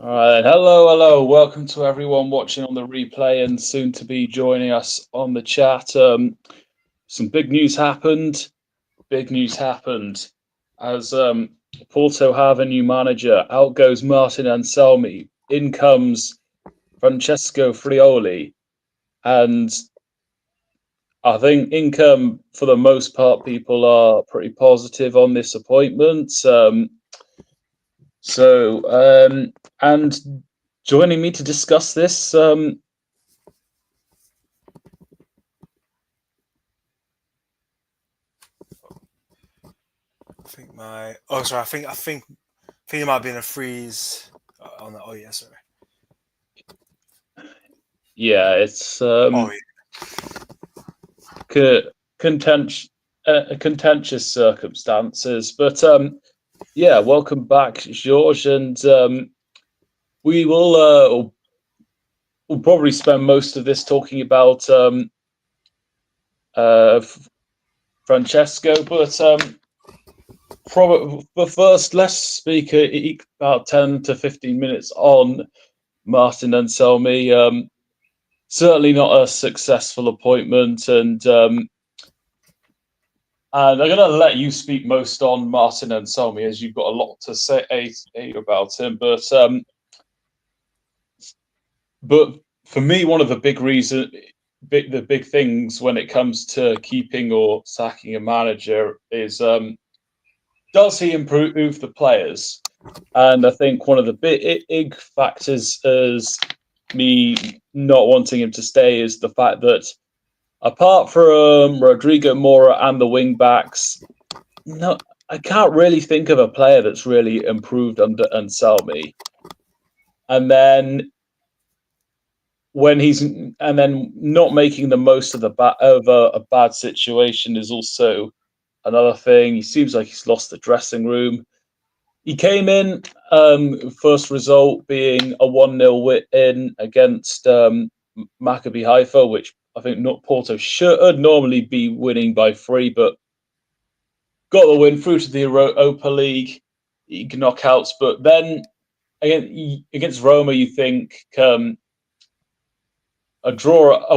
All right, hello. Welcome to everyone watching on the replay and soon to be joining us on the chat. Some big news happened. Big news happened as Porto have a new manager. Out goes Martin Anselmi. In comes Francesco Frioli, and I think income for the most part people are pretty positive on this appointment. And joining me to discuss this. I think my oh sorry I think it might be in a freeze on the sorry. Yeah, it's Oh contentious, contentious circumstances. But yeah, welcome back, George, and we we'll probably spend most of this talking about uh, Francesco, but first, let's speak about 10 to 15 minutes on Martin Anselmi. Certainly not a successful appointment, and I'm going to let you speak most on Martin and Selmy, as you've got a lot to say about him. But for me, one of the the big things when it comes to keeping or sacking a manager is does he improve the players? And I think one of the big factors is me not wanting him to stay is the fact that apart from Rodrigo Mora and the wing backs, no, I can't really think of a player that's really improved under Anselmi. And then not making the most of a bad situation is also another thing. He seems like he's lost the dressing room. He came in, first result being a 1-0 win against Maccabi Haifa, which I think Porto should normally be winning by 3, but got the win through to the Europa League knockouts. But then against Roma, you think a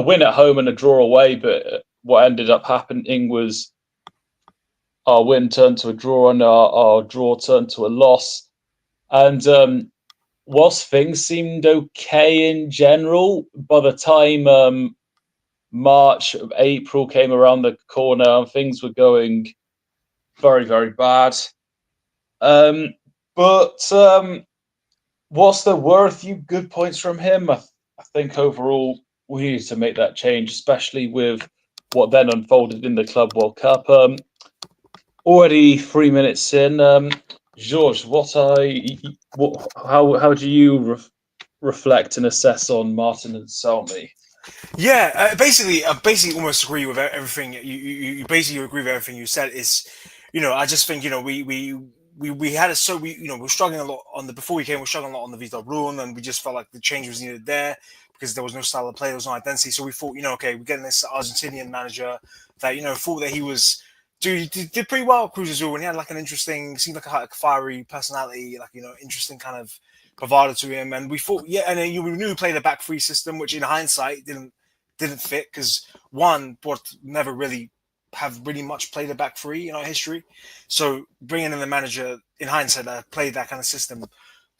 win at home and a draw away. But what ended up happening was our win turned to a draw and our draw turned to a loss. And whilst things seemed okay in general, by the time March, April came around the corner, things were going very, very bad. Um, but whilst there were a few good points from him, I think overall we needed to make that change, especially with what then unfolded in the Club World Cup. Already 3 minutes in, George, how do you reflect and assess on Martin and Selmy? basically almost agree with everything you basically agree with everything you said. Is I just think we had a so we we're struggling a lot on the before we came, we're struggling a lot on the Vitor Bruin, and we just felt like the change was needed there because there was no style of play, there was no identity. So we thought, okay, we're getting this Argentinian manager that thought that he was. Dude, he did pretty well at Cruz Azul, and he had like an interesting, seemed like a fiery personality, like interesting kind of bravado to him. And we thought, yeah, and then we knew he played a back three system, which in hindsight didn't fit because one, Porto never really have really much played a back three in our history. So bringing in the manager in hindsight that played that kind of system,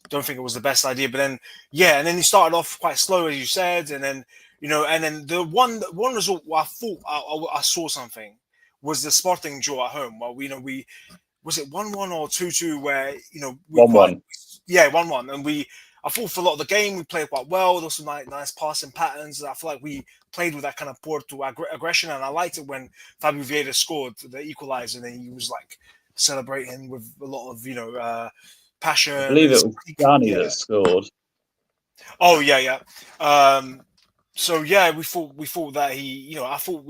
don't think it was the best idea. But then, yeah, and then he started off quite slow, as you said, and then and then the one result where I thought I saw something was the Sporting draw at home. Well, we was it 1-1 or 2-2 where we quite 1-1. yeah 1-1 and we I thought for a lot of the game we played quite well. There was some nice passing patterns. I feel like we played with that kind of Porto aggression, and I liked it when Fabio Vieira scored the equalizer. And then he was like celebrating with a lot of I passion believe and it was Danny yeah. that scored. Oh yeah. So yeah, we thought that I thought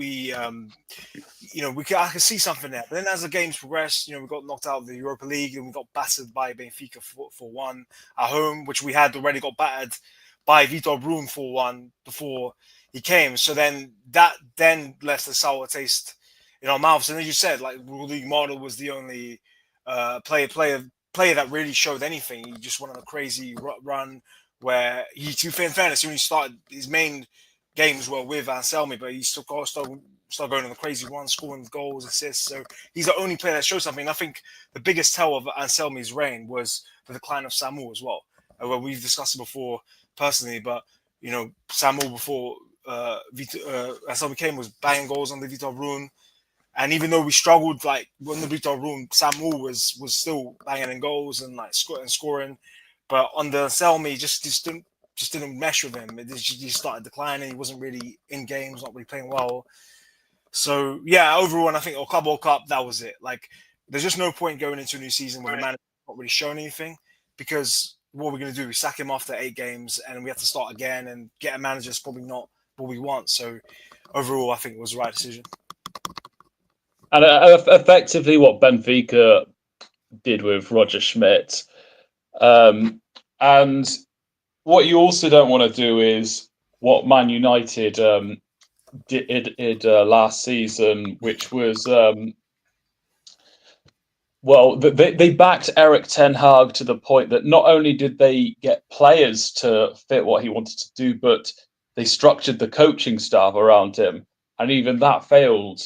I could see something there. But then as the games progressed, we got knocked out of the Europa League and we got battered by Benfica for 1 at home, which we had already got battered by Vitor Bruin 4-1 before he came. So then that then left a sour taste in our mouths. And as you said, like Rodrigo Mora was the only player player that really showed anything. He just went on a crazy run where he, to be fairness, he only started his main games were with Anselmi, but he still started going on a crazy run, scoring goals, assists. So he's the only player that showed something. And I think the biggest tell of Anselmi's reign was the decline of Samu as well. Well, we've discussed it before personally, but Samu before Anselmi came was banging goals on the Vitor Rune. And even though we struggled, like when the Vitor Rune, Samu was still banging in goals and like scoring. But on the Anselmi, just didn't mesh with him. It just started declining. He wasn't really in games, not really playing well. So yeah, overall, and I think Club World Cup, that was it. Like, there's just no point going into a new season where the manager's not really shown anything, because what we're going to do, we sack him after 8 games, and we have to start again and get a manager that's probably not what we want. So overall, I think it was the right decision. And effectively, what Benfica did with Roger Schmidt, and what you also don't want to do is what Man United did last season, which was they backed Eric Ten Hag to the point that not only did they get players to fit what he wanted to do, but they structured the coaching staff around him, and even that failed.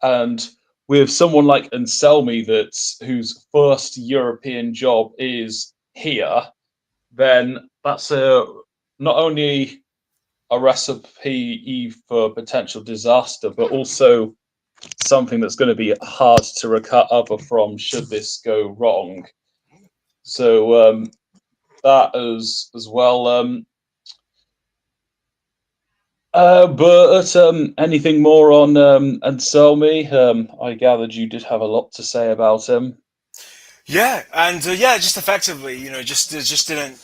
And with someone like Anselmi, whose first European job is here, then that's not only a recipe for potential disaster, but also something that's going to be hard to recover from should this go wrong. So that as well. But anything more on Anselmi? I gathered you did have a lot to say about him. Yeah, and just effectively, just didn't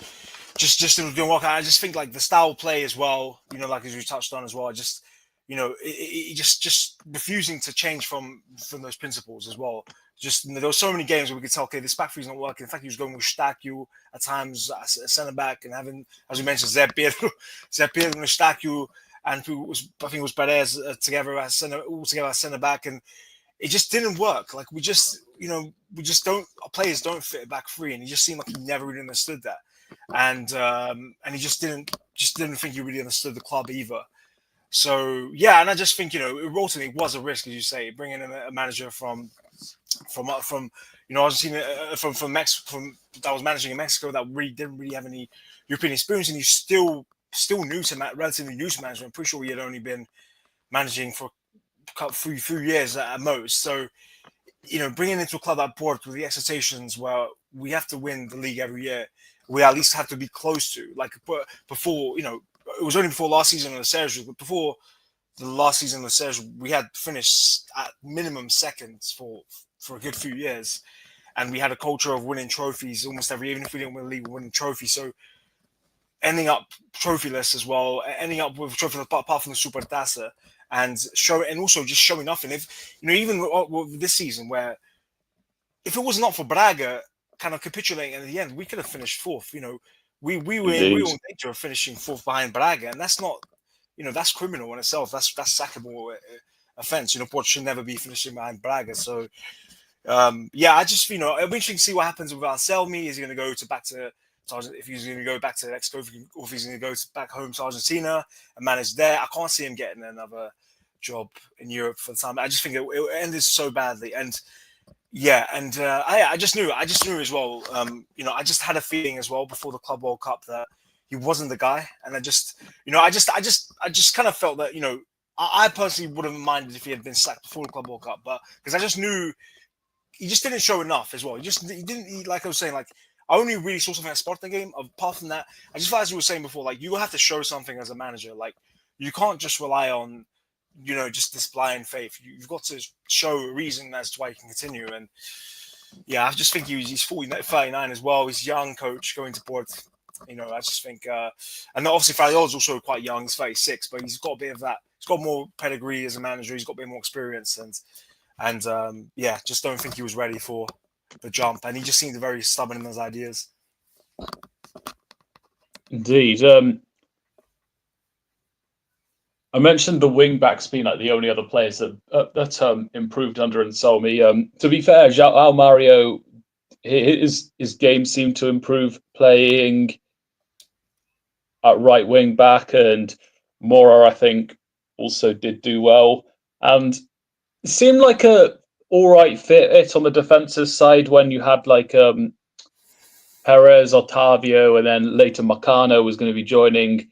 work out. I just think like the style of play as well, like as we touched on as well, just it just refusing to change from those principles as well. Just there were so many games where we could tell, okay, this back three is not working. In fact, he was going with Stacu at times as a centre back, and having, as we mentioned, Zé Pedro and Stacu, and I think it was Perez together as centre back, and it just didn't work. Like we just don't, our players don't fit a back three, and he just seemed like he never really understood that, and he just didn't think he really understood the club either. So yeah, and I just think ultimately it was a risk, as you say, bringing in a manager from Argentina, from Mexico, that was managing in Mexico, that really didn't really have any European experience, and he's still relatively new to management. I'm pretty sure he had only been managing for a few years at most. So bringing into a club like Porto with the expectations where we have to win the league every year, we at least have to be close to. Like before, it was only before last season in the Sergio, but before the last season in the Sergio, we had finished at minimum seconds for a good few years, and we had a culture of winning trophies almost every year. Even if we didn't win the league, we're winning trophies. So ending up trophyless as well, ending up with a trophy apart from the Supertaça, and also just showing nothing. If even with this season, where if it was not for Braga kind of capitulating at the end, we could have finished fourth. We were in danger of finishing fourth behind Braga, and that's not, that's criminal in itself. That's sackable offense. Porto should never be finishing behind Braga. So I just it'll be interesting to see what happens with Anselmi. Is he going to go back to if he's going to go back to Mexico, or if he's going to go back home to Argentina and manage there? I can't see him getting another job in Europe for the time. I just think it ended so badly, and I just knew as well. I just had a feeling as well before the Club World Cup that he wasn't the guy, and I just kind of felt that I personally wouldn't have minded if he had been sacked before the Club World Cup, but because I just knew he just didn't show enough as well. Like I was saying, like I only really saw something at Sporting game. Apart from that, I just felt, as you were saying before, like you have to show something as a manager. Like you can't just rely on just this blind faith. You've got to show a reason as to why you can continue. And I just think he's 39 as well. He's a young coach going to Porto. I just think, and obviously Farioli is also quite young. He's 36, but he's got a bit of that. He's got more pedigree as a manager. He's got a bit more experience, and just don't think he was ready for the jump. And he just seemed very stubborn in his ideas. Indeed. I mentioned the wing backs being like the only other players that improved under Anselmi. To be fair, João Mario his game seemed to improve playing at right wing back, and Mora, I think, also did do well, and it seemed like a all right fit on the defensive side when you had like Perez, Otavio, and then later Marcano was going to be joining.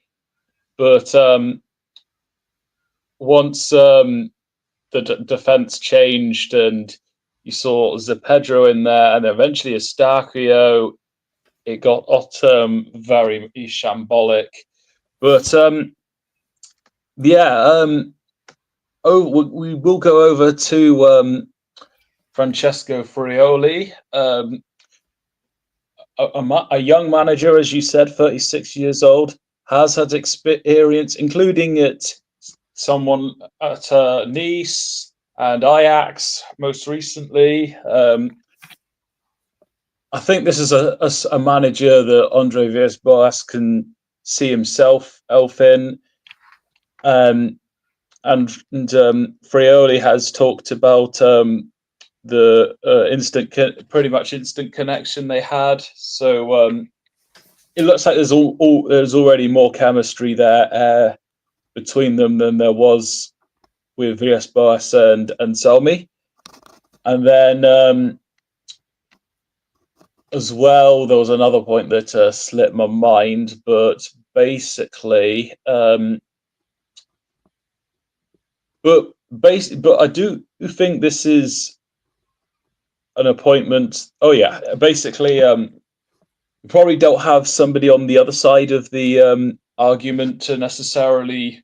But once the defense changed and you saw Zepedro in there and eventually Eustachio, it got very shambolic. But we will go over to Francesco Farioli, a young manager, as you said, 36 years old, has had experience, including at someone at Nice and Ajax most recently. I think this is a manager that Andre Villas-Boas can see himself in. And Frioli has talked about the pretty much instant connection they had. So it looks like there's already more chemistry there between them than there was with Villas-Boas and Anselmi. And then as well, there was another point that slipped my mind, but basically, but I do think this is an appointment. Oh yeah, basically, we probably don't have somebody on the other side of the argument to necessarily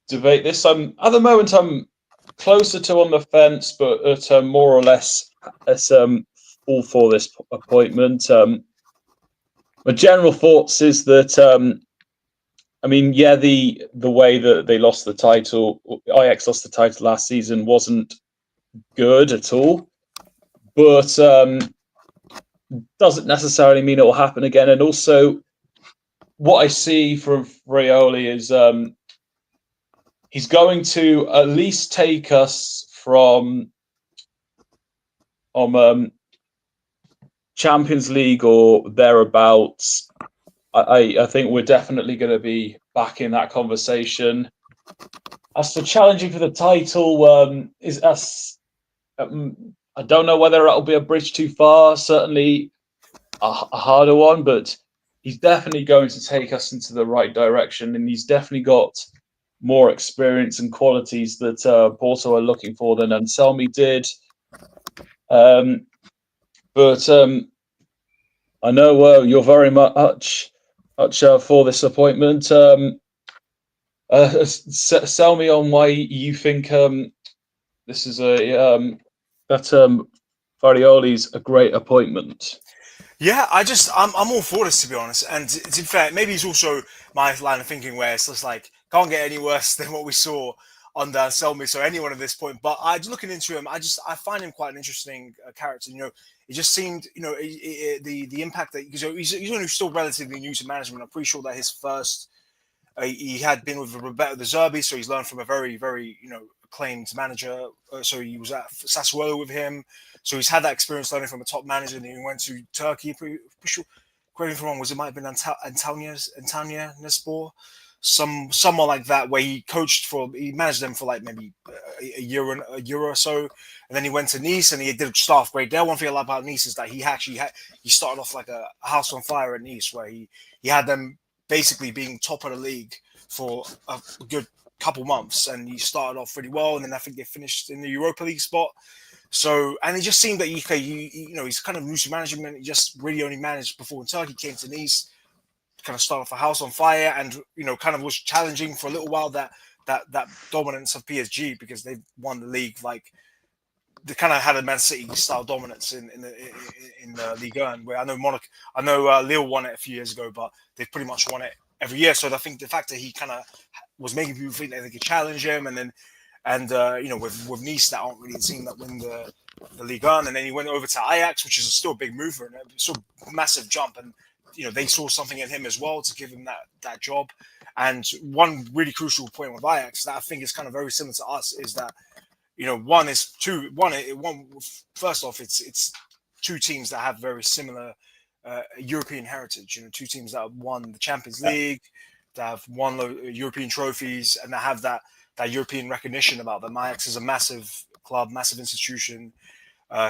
debate this. At the moment, I'm closer to on the fence, but at more or less as all for this appointment. My general thoughts is that the way that they lost the title, Ajax lost the title last season, wasn't good at all, but doesn't necessarily mean it will happen again. And also, what I see from Frioli is he's going to at least take us from Champions League or thereabouts. I think we're definitely going to be back in that conversation. As for challenging for the title, I don't know whether that'll be a bridge too far. Certainly a harder one, but he's definitely going to take us into the right direction, and he's definitely got more experience and qualities that Porto are looking for than Anselmi did. But I know you're very much for this appointment. Sell me on why you think this is Farioli's a great appointment. Yeah, I'm all for this, to be honest. And to be fair, maybe it's also my line of thinking where it's just like can't get any worse than what we saw under Anselmi. So anyone at this point, but looking into him, I find him quite an interesting character. It just seemed, the impact that because he's only still relatively new to management. I'm pretty sure that his first he had been with Roberto De Zerbi, so he's learned from a very, very acclaimed manager. So he was at Sassuolo with him. So he's had that experience learning from a top manager. And then he went to Turkey. Pretty sure, correct me if I'm wrong, it might have been Antalya Nespor, someone like that, where he managed them for like maybe a year or so, and then he went to Nice and he did staff great there. One thing I like about Nice is that he started off like a house on fire at Nice, where he had them basically being top of the league for a good couple months, and he started off really well, and then I think they finished in the Europa League spot. So, and it just seemed that he's kind of new to management. He just really only managed before in Turkey, came to Nice, kind of started off a house on fire, and kind of was challenging for a little while that dominance of PSG, because they won the league. Like they kind of had a Man City style dominance in the Ligue 1, where I know Lille won it a few years ago, but they've pretty much won it every year. So I think the fact that he kind of was making people think that they could challenge him, and then with Nice that aren't really a team that win the Ligue 1, and then he went over to Ajax, which is still a big move for him, still a massive jump, and they saw something in him as well to give him that job. And one really crucial point with Ajax that I think is kind of very similar to us is that first off, it's two teams that have very similar European heritage. You know, two teams that have won the Champions Yeah. League, that have won European trophies, and that have that European recognition about them. Ajax is a massive club, massive institution,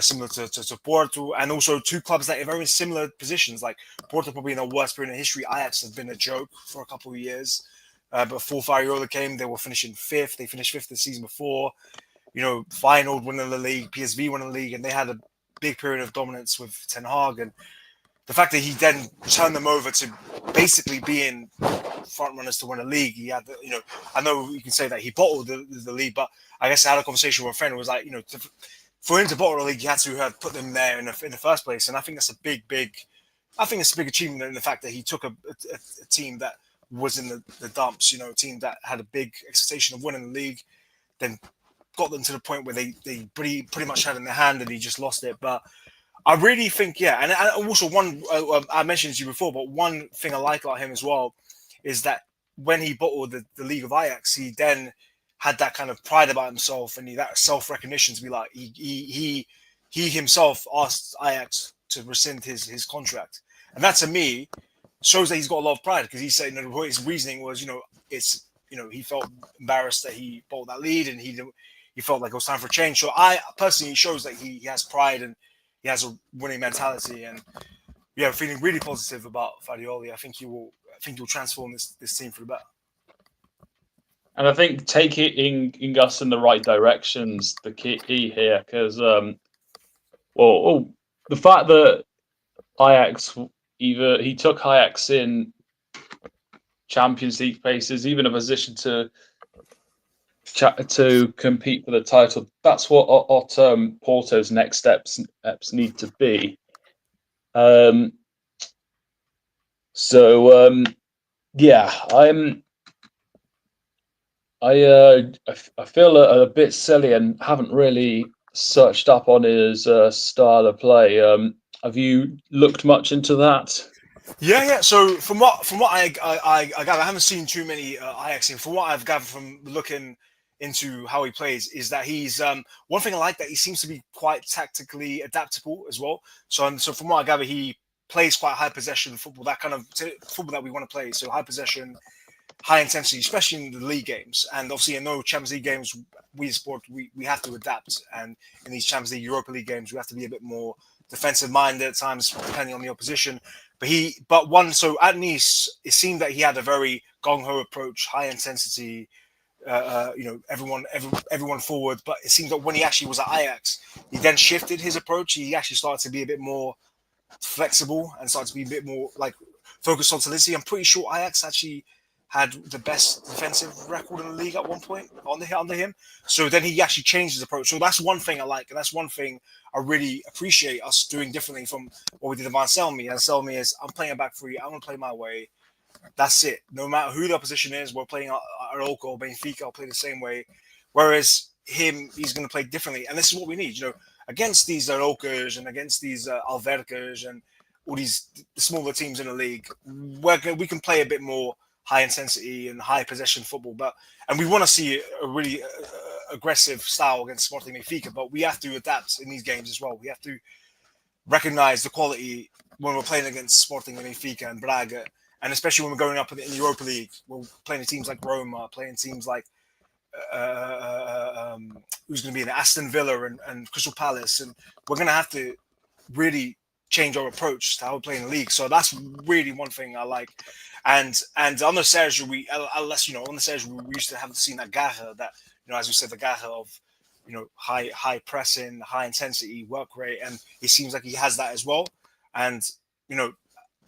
similar to Porto, and also two clubs that are very similar positions. Like Porto, probably in the worst period in history. Ajax has been a joke for a couple of years. Before Farioli came, they were finishing fifth. They finished fifth the season before. You know, Feyenoord winning the league, PSV winning the league, and they had a big period of dominance with Ten Hag. And the fact that he then turned them over to basically being front runners to win a league, he had, you know, I know you can say that he bottled the league, but I guess I had a conversation with a friend who was like, you know, for him to bottle a league, you had to have put them there in the first place. And I think that's a big achievement in the fact that he took a team that was in the dumps, you know, a team that had a big expectation of winning the league, then got them to the point where they pretty much had it in their hand and he just lost it. But I really think, yeah, and also one, I mentioned to you before, but one thing I like about him as well is that when he bottled the League of Ajax, he then had that kind of pride about himself and that self-recognition to be like, he himself asked Ajax to rescind his contract. And that to me shows that he's got a lot of pride, because he said, you know, his reasoning was, you know, it's, you know, he felt embarrassed that he bought that lead and he felt like it was time for a change. So I personally, shows that he has pride and he has a winning mentality. And yeah, feeling really positive about Farioli. I think he'll transform this team for the better. And I think taking us in the right direction's the key here, because the fact that Ajax, either he took Ajax in Champions League places, even a position to compete for the title. That's what Porto's next steps need to be. Yeah, I feel a bit silly and haven't really searched up on his style of play. Have you looked much into that? Yeah. So from what I gather, I haven't seen too many Ajax. From what I've gathered from looking into how he plays, is that he's one thing I like, that he seems to be quite tactically adaptable as well. So from what I gather, he plays quite high possession football, that kind of football that we want to play. So high possession, high intensity, especially in the league games. And obviously in no Champions League games, we have to adapt. And in these Champions League, Europa League games, we have to be a bit more defensive minded at times, depending on the opposition. So at Nice, it seemed that he had a very gung ho approach, high intensity. You know, everyone forward. But it seems that when he actually was at Ajax, he then shifted his approach. He actually started to be a bit more flexible and started to be a bit more like focused on solidity. I'm pretty sure Ajax actually had the best defensive record in the league at one point under him. So then he actually changed his approach. So that's one thing I like, and that's one thing I really appreciate us doing differently from what we did with Anselmi. Anselmi is, I'm playing a back three, I'm going to play my way. That's it. No matter who the opposition is, we're playing Arauco or Benfica, I'll play the same way. Whereas he's going to play differently. And this is what we need, you know, against these Araucas and against these Alvercas and all these smaller teams in the league, we can play a bit more high intensity and high possession football, and we want to see a really aggressive style against Sporting Benfica, but we have to adapt in these games as well. We have to recognize the quality when we're playing against Sporting Benfica and Braga, and especially when we're going up in the Europa League, we're playing teams like Roma, playing teams like who's going to be in Aston Villa and Crystal Palace, and we're going to have to really change our approach to how we play in the league. So that's really one thing I like. And on the Serge, we used to have seen that garra, that, you know, as we said, the garra of, you know, high pressing, high intensity work rate, and it seems like he has that as well. And, you know,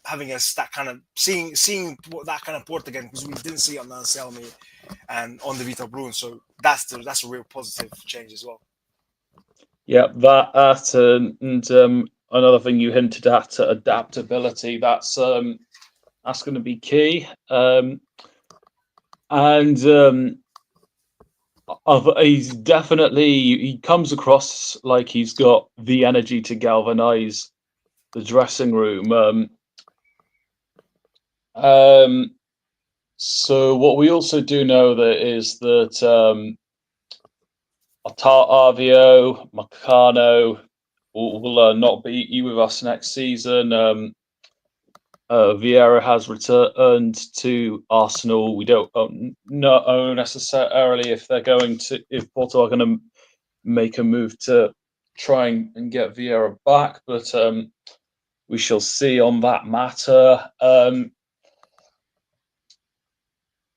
having us that kind of seeing that kind of Porto again, because we didn't see it on the Anselmi and on the Vitor Bruin. So that's a real positive change as well. Yeah, that and another thing you hinted at, adaptability. That's going to be key. He's definitely, he comes across like he's got the energy to galvanize the dressing room. So what we also do know is that Arvio, Marcano, will not be with us next season. Vieira has returned to Arsenal. We don't know necessarily if Porto are going to make a move to try and get Vieira back, but we shall see on that matter.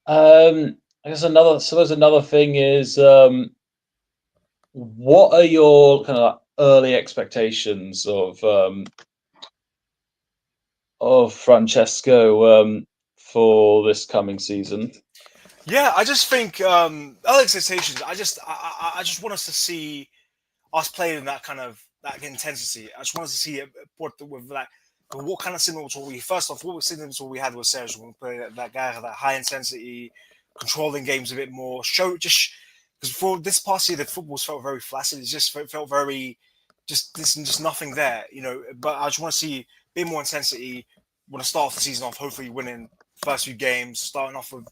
I guess another thing is, what are your kind of early expectations of Francesco for this coming season? Yeah, I just think early expectations. I just want us to see us playing in that kind of that intensity. I just want us to see it Porto with like what kind of signals were we first off. What signals we had with Sergio when we played that guy that high intensity, controlling games a bit more. Show just because for this past year the football's felt very flaccid. It just felt very just nothing there, you know. But I just want to see a bit more intensity. Want to start off the season off, hopefully winning first few games, starting off with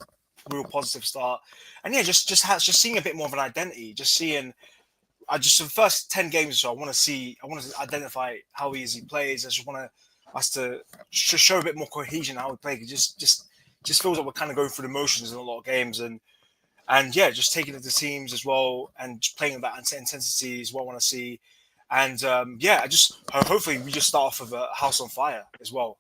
real positive start, and yeah, just seeing a bit more of an identity, just seeing. I just the first 10 games or so, I want to identify how he plays. I just want us to show a bit more cohesion how we play. It just feels like we're kind of going through the motions in a lot of games, and yeah, just taking it to teams as well and just playing with that intensity is what I want to see. And yeah, I just hopefully we just start off with a house on fire as well.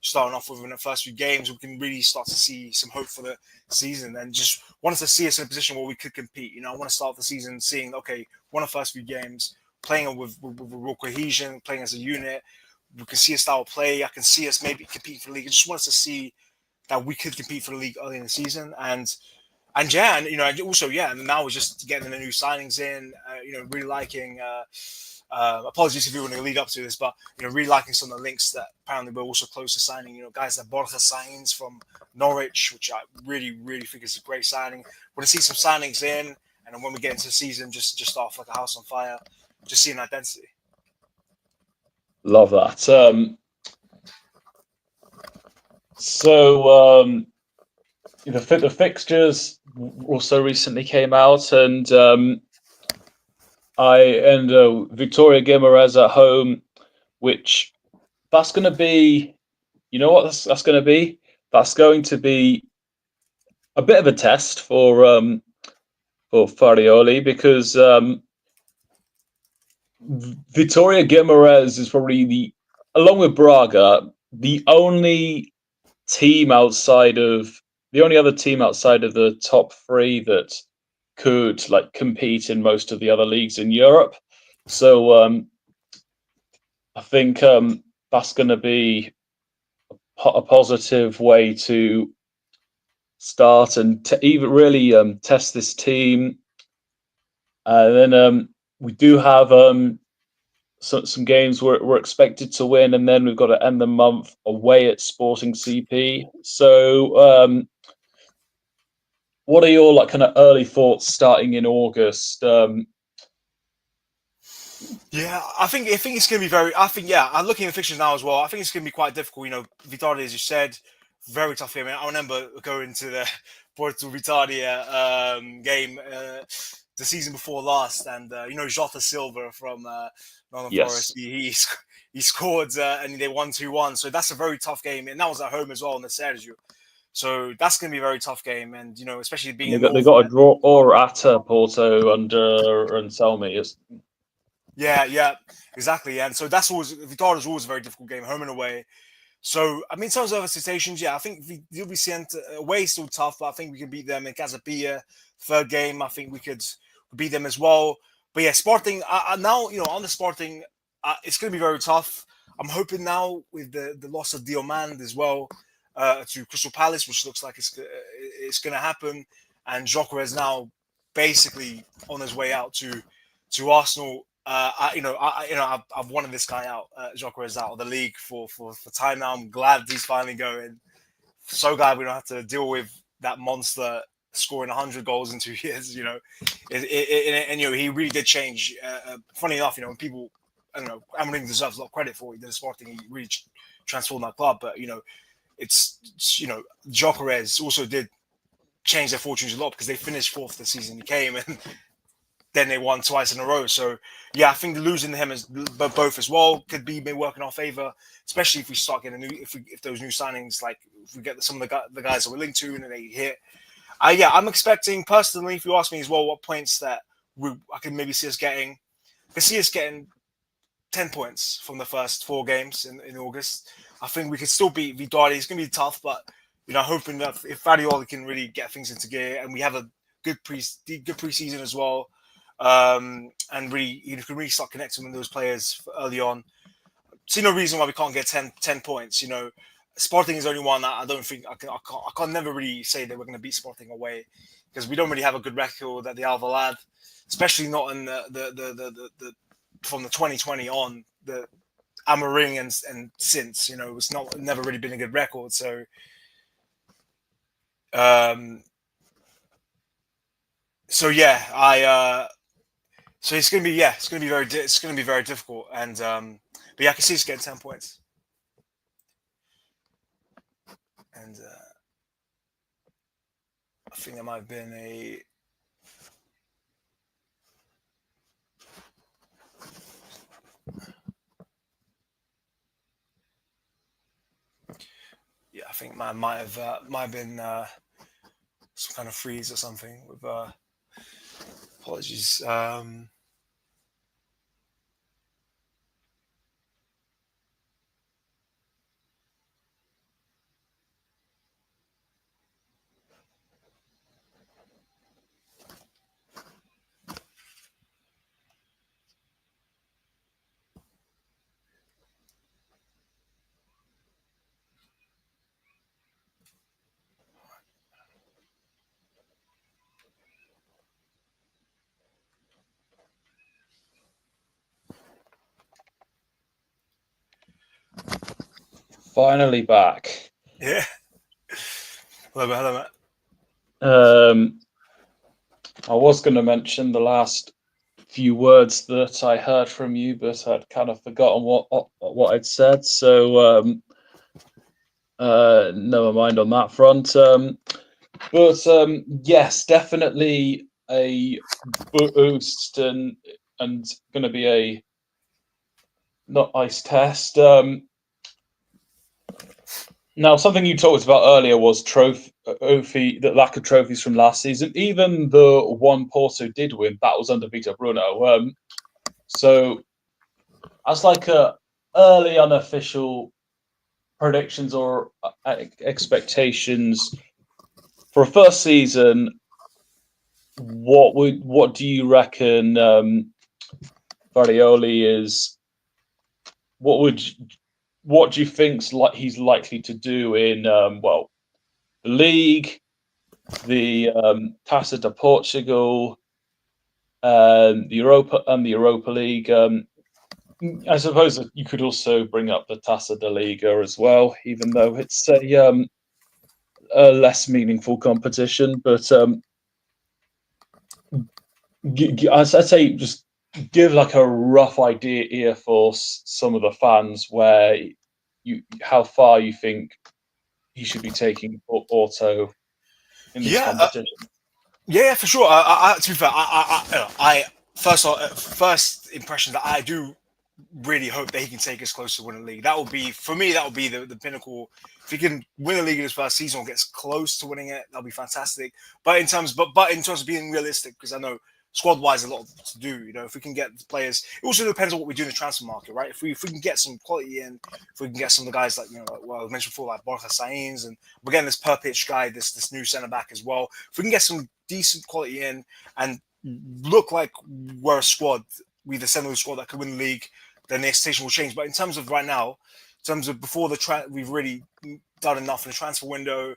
Starting off with in the first few games, we can really start to see some hope for the season, and just wanted to see us in a position where we could compete. You know, I want to start the season seeing okay, won the first few games, playing with real cohesion, playing as a unit. We can see a style of play. I can see us maybe compete for the league. I just want us to see that we could compete for the league early in the season, and yeah, and you know, also yeah, and now we're just getting the new signings in. You know, really liking. Apologies if you want to lead up to this, but you know, really liking some of the links that apparently we're also close to signing. You know, guys that Borja signs from Norwich, which I really think is a great signing. Want to see some signings in, and then when we get into the season, just off like a house on fire, just seeing identity. Love that. So the fixtures also recently came out, and Victoria Guimaraes at home, which that's going to be. You know what that's going to be? That's going to be a bit of a test for Farioli, because Victoria Guimaraes is probably along with Braga, the only the only other team outside of the top three that could like compete in most of the other leagues in Europe. So I think that's going to be a positive way to start and even really test this team. And then we do have some games we're expected to win, and then we've got to end the month away at Sporting CP. So what are your like kind of early thoughts starting in August? Yeah, I think it's going to be very. I think yeah, I'm looking at the fixtures now as well. I think it's going to be quite difficult. You know, Vitória, as you said, very tough game. I remember going to the Porto Vitória game the season before last, and you know Jota Silva from Nottingham Forest, Yes, he scored and they won 2-1. So that's a very tough game, and that was at home as well in the Sergio. So that's going to be a very tough game, and you know, especially being and a they North got a man. draw or at Porto under Anselmi. Yeah, exactly. And so that's always Vitória is always a very difficult game, home and away. So I mean, in terms of expectations, yeah, I think you'll be sent away still tough, but I think we can beat them in Casapia. Third game, I think we could beat them as well. But yeah, Sporting now, you know, on the Sporting, it's going to be very tough. I'm hoping now with the loss of Diomand as well to Crystal Palace, which looks like it's going to happen, and Joker is now basically on his way out to Arsenal. I've wanted this guy out. Joker is out of the league for time now. I'm glad he's finally going. So glad we don't have to deal with that monster scoring 100 goals in 2 years. You know, and you know he really did change. Funny enough, you know, when people, I don't know, Amorim deserves a lot of credit for what he did in Sporting. He really transformed that club. But you know, it's you know, Jokeres also did change their fortunes a lot because they finished fourth the season he came, and then they won twice in a row. So yeah, I think losing him as both as well could be maybe working our favor, especially if we start getting if those new signings, like if we get some of the guys that we're linked to and they hit. Yeah, I'm expecting personally, if you ask me as well, what points that I can maybe see us getting. I can see us getting 10 points from the first 4 games in August. I think we could still beat Vidali. It's going to be tough, but hoping that if Farioli can really get things into gear and we have a good preseason as well, and really you can really start connecting with those players early on. See no reason why we can't get 10 points. Sporting is the only one that I don't think I can't never really say that we're going to beat Sporting away because we don't really have a good record at the Alvalade, especially not in the from the 2020 on the Amaring and since it's never really been a good record. So so yeah, so it's gonna be very difficult, and but yeah, I can see us getting 10 points, and I think there might have been a. Yeah, I think might have been some kind of freeze or something. With apologies. Finally back. Yeah. Hello, Matt. I was going to mention the last few words that I heard from you, but I'd kind of forgotten what I'd said. So never mind on that front. But yes, definitely a boost and going to be a not ice test. Now, something you talked about earlier was the lack of trophies from last season. Even the one Porto did win, that was under Vito Bruno. So, as like a early unofficial predictions or expectations for a first season, what do you reckon Farioli is? What do you think's he's likely to do in the league, the Taça de Portugal, the Europa League? I suppose that you could also bring up the Taça de Liga as well, even though it's a less meaningful competition. But I'd say just give like a rough idea here for some of the fans where how far you think he should be taking Porto in this Yeah, competition. yeah, for sure. To be fair, first impression that I do really hope that he can take us close to winning the league. That would be for me. That would be the pinnacle. If he can win a league in his first season or gets close to winning it, that'll be fantastic. But in terms of being realistic, because I know squad wise a lot to do. If we can get the players, it also depends on what we do in the transfer market, right? If we can get some quality in, if we can get some of the guys like I mentioned before, like Borja Sainz, and we're getting this Perpich guy, this new centre back as well. If we can get some decent quality in and look like we're a squad, we're the centre of the squad that could win the league, then the expectation will change. But in terms of right now, in terms of before we've really done enough in the transfer window.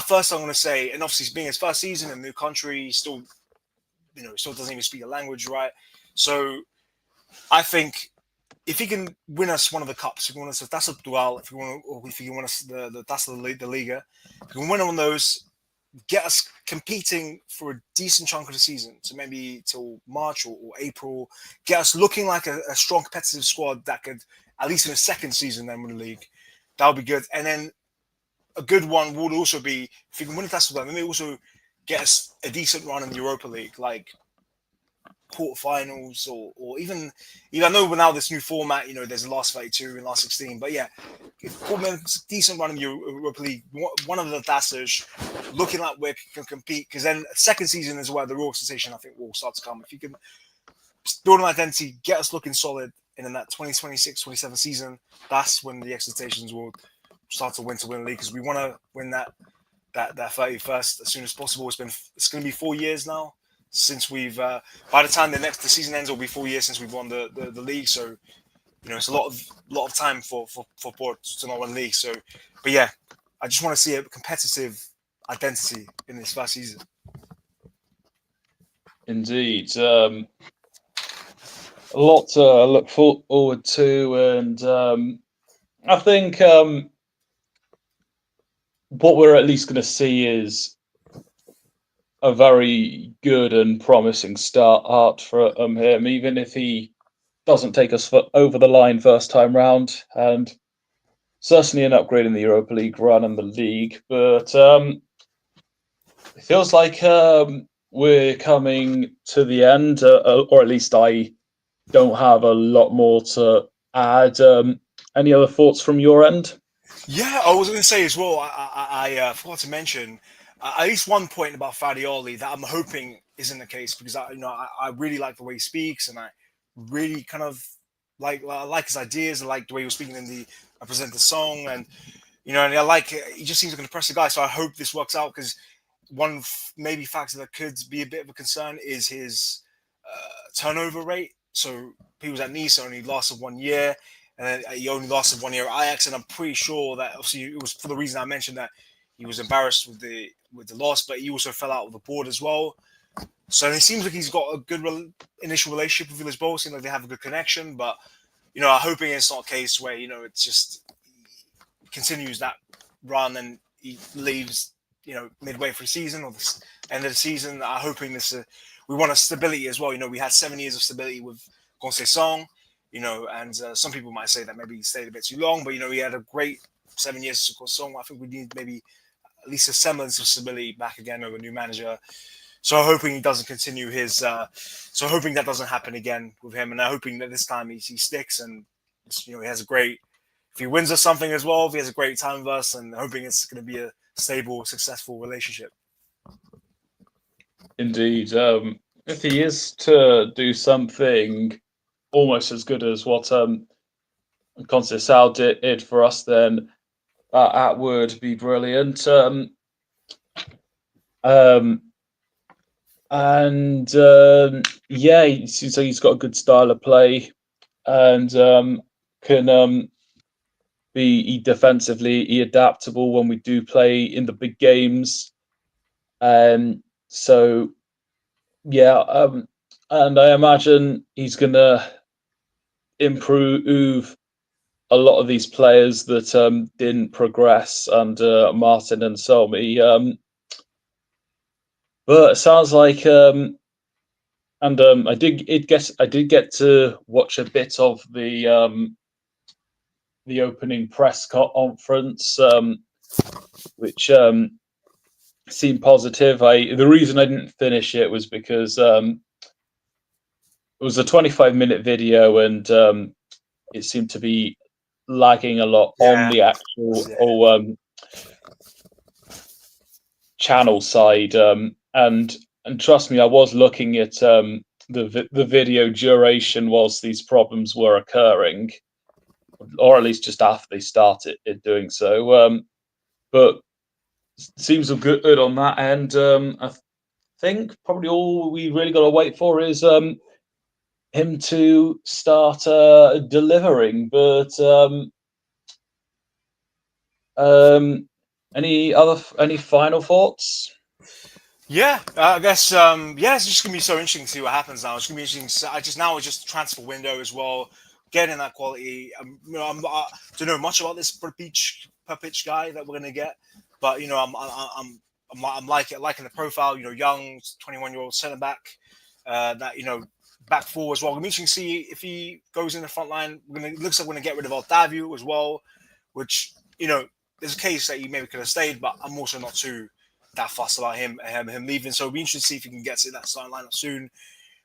First, I'm going to say, and obviously being his first season in a new country, still doesn't even speak the language, right? So I think if he can win us one of the cups, if he can win us the Taça Dual, if he can win us the Taça de Liga, if he can win one of those, get us competing for a decent chunk of the season, so maybe till March or April, get us looking like a strong competitive squad that could, at least in the second season, then win the league. That would be good. And then a good one would also be, if you can win the Taça Dual, maybe also get us a decent run in the Europa League. Like, quarterfinals or even I know now this new format, there's the last 32 and last 16, but yeah, if Portland's decent run in Europa League, one of the Dasers looking like we can compete, because then second season is where the real sensation I think will start to come. If you can build an identity, get us looking solid, and in that 2026-27 season, that's when the expectations will start to win the league, because we want to win that 31st as soon as possible. It's going to be 4 years now since we've by the time the season ends, it'll be 4 years since we've won the league. So it's a lot of time for Porto to not win the league. So, but yeah, I just want to see a competitive identity in this first season. Indeed. A lot to look forward to, and I think what we're at least going to see is a very good and promising start for him, even if he doesn't take us over the line first time round, and certainly an upgrade in the Europa League run and the league. But it feels like we're coming to the end, or at least I don't have a lot more to add. Any other thoughts from your end? Yeah, I was going to say as well. I forgot to mention at least one point about Farioli that I'm hoping isn't the case, because I really like the way he speaks, and I really kind of like his ideas. I like the way he was speaking in I present the song, and and I like he just seems like an impressive guy. So I hope this works out, because one maybe factor that could be a bit of a concern is his turnover rate. So he was at Nice, only lasted 1 year, and then he only lasted 1 year at Ajax. And I'm pretty sure that obviously it was for the reason I mentioned, that he was embarrassed with the loss, but he also fell out with the board as well. So it seems like he's got a good initial relationship with Villas-Boas. Seems like they have a good connection, but I'm hoping it's not a case where it's just he continues that run and he leaves midway through the season or the end of the season. I'm hoping this. We want a stability as well. We had 7 years of stability with Conceição, and some people might say that maybe he stayed a bit too long, but he had a great 7 years of Conceição. I think we need maybe at least a semblance of stability back again with a new manager. So I'm hoping he doesn't continue his. So hoping that doesn't happen again with him, and I'm hoping that this time he sticks, and he has a great. If he wins us something as well, if he has a great time with us, and hoping it's going to be a stable, successful relationship. Indeed. If he is to do something almost as good as what Conceição did for us, then that would be brilliant. Yeah, he seems like he's got a good style of play, and can be defensively adaptable when we do play in the big games. So yeah, and I imagine he's gonna improve a lot of these players that didn't progress under Martin and Anselmi. But it sounds like, I did get to watch a bit of the opening press conference, which seemed positive. The reason I didn't finish it was because it was a 25-minute video, and it seemed to be lagging a lot on the actual channel side. And trust me, I was looking at the video duration whilst these problems were occurring, or at least just after they started doing so. But seems good on that end. I think probably all we really got to wait for is him to start delivering. But any final thoughts? Yeah, I guess. Yeah, it's just gonna be so interesting to see what happens now. It's gonna be interesting. It's just a transfer window as well, getting that quality. I don't know much about this per pitch guy that we're gonna get, but I'm liking the profile. Young 21-year-old centre back, that back four as well. It'll be interesting to see if he goes in the front line. Looks like we're gonna get rid of Otavio as well, which there's a case that he maybe could have stayed, but I'm also not too that fussed about him leaving. So it'll be interesting to see if he can get to that starting lineup soon.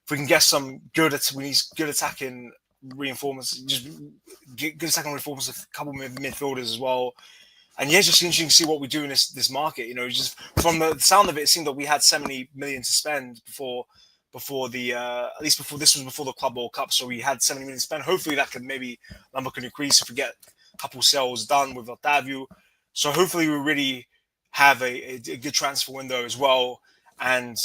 if we can get some good, we need good attacking reinforcements, just good attacking reinforcements, a couple of midfielders as well. And yeah, just interesting to see what we do in this market. You know, just from the sound of it, it seemed that we had 70 million to spend before the at least before this was before the Club World Cup. So we had 70 million to spend. Hopefully that could maybe number can increase if we get a couple sales done with Otavio. So hopefully we really have a good transfer window as well. And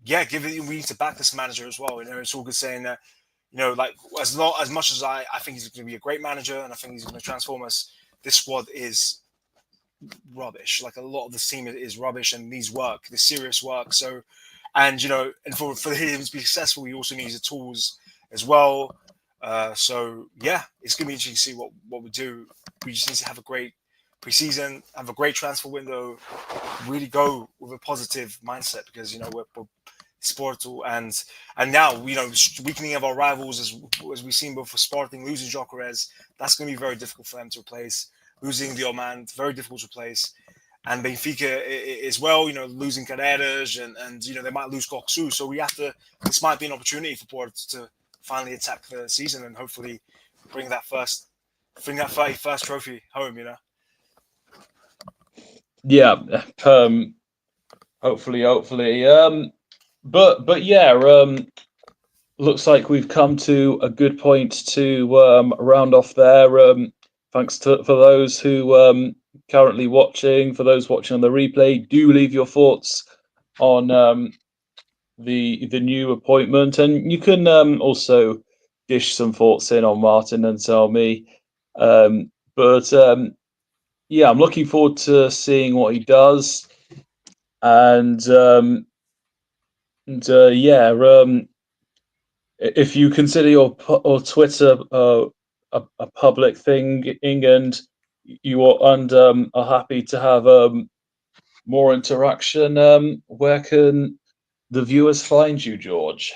yeah, we need to back this manager as well. You know, it's all good saying that, you know, like as much as I think he's going to be a great manager and I think he's going to transform us, this squad is rubbish. Like a lot of the team is rubbish and needs work, the serious work. So, and you know, and for him to be successful, he also needs the tools as well. So yeah, it's gonna be interesting to see what we do. We just need to have a great preseason, have a great transfer window, really go with a positive mindset because you know we're Porto and now you know weakening of our rivals as we've seen both for Sporting losing Jokeres, that's going to be very difficult for them to replace. Losing the Oman, very difficult to replace. And Benfica as well, you know, losing Carreras and you know, they might lose Koksu. So this might be an opportunity for Porto to finally attack the season and hopefully bring that 31st trophy home, you know? Yeah. Hopefully. But yeah, looks like we've come to a good point to round off there. Thanks for those who currently watching. For those watching on the replay, do leave your thoughts on the new appointment, and you can also dish some thoughts in on Martin and Anselmi. But yeah, I'm looking forward to seeing what he does, and yeah. If you consider your Twitter a public thing, and you are happy to have more interaction, where can the viewers find you, George?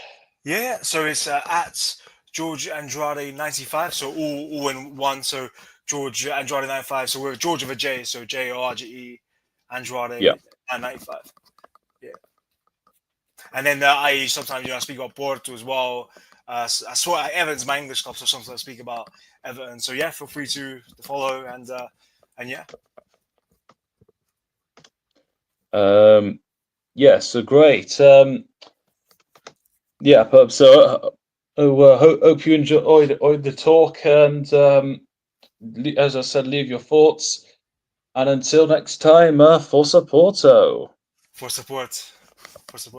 Yeah, so it's at George Andrade 95, so all in one. So George Andrade 95. So we're George of a J, so JORGE Yeah. Andrade 95. Yeah. And then I sometimes, you know, I speak about Porto as well. I swear Everton's my English club, so sometimes I speak about Everton. So yeah, feel free to follow and yeah. Yeah, so great. Yeah, so hope you enjoyed the talk, and as I said, leave your thoughts. And until next time, for Porto. For support. For support.